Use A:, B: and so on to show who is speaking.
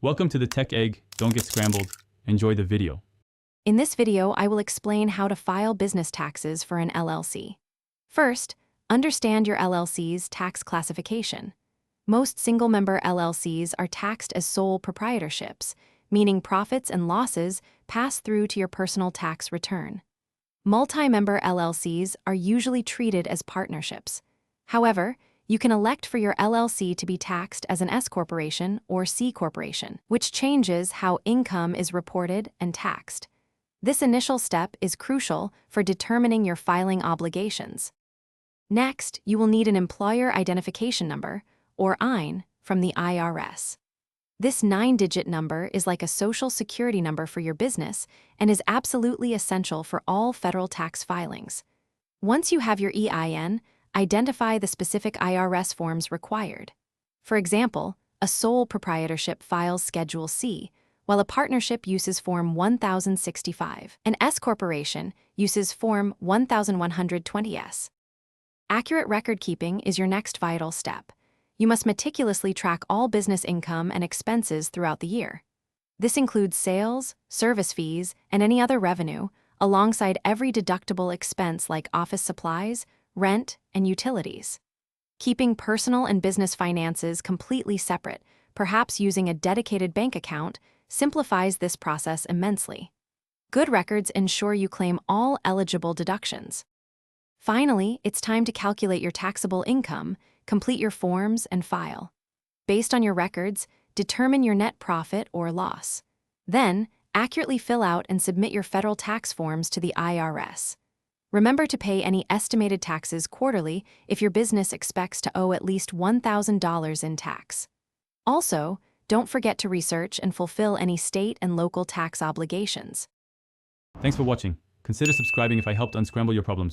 A: Welcome to the Tech Egg. Don't get scrambled. Enjoy the video.
B: In this video, I will explain how to file business taxes for an LLC. First, understand your LLC's tax classification. Most single-member LLCs are taxed as sole proprietorships, meaning profits and losses pass through to your personal tax return. Multi-member LLCs are usually treated as partnerships. However, you can elect for your LLC to be taxed as an S corporation or C corporation, which changes how income is reported and taxed. This initial step is crucial for determining your filing obligations. Next, you will need an Employer Identification Number, or EIN, from the IRS. This 9-digit number is like a social security number for your business and is absolutely essential for all federal tax filings. Once you have your EIN, identify the specific IRS forms required. For example, a sole proprietorship files Schedule C, while a partnership uses Form 1065. An S corporation uses Form 1120S. Accurate record keeping is your next vital step. You must meticulously track all business income and expenses throughout the year. This includes sales, service fees, and any other revenue, alongside every deductible expense like office supplies, rent, and utilities. Keeping personal and business finances completely separate, perhaps using a dedicated bank account, simplifies this process immensely. Good records ensure you claim all eligible deductions. Finally, it's time to calculate your taxable income, complete your forms, and file. Based on your records, determine your net profit or loss. Then, accurately fill out and submit your federal tax forms to the IRS. Remember to pay any estimated taxes quarterly if your business expects to owe at least $1,000 in tax. Also, don't forget to research and fulfill any state and local tax obligations.
A: Thanks for watching. Consider subscribing if I helped unscramble your problems.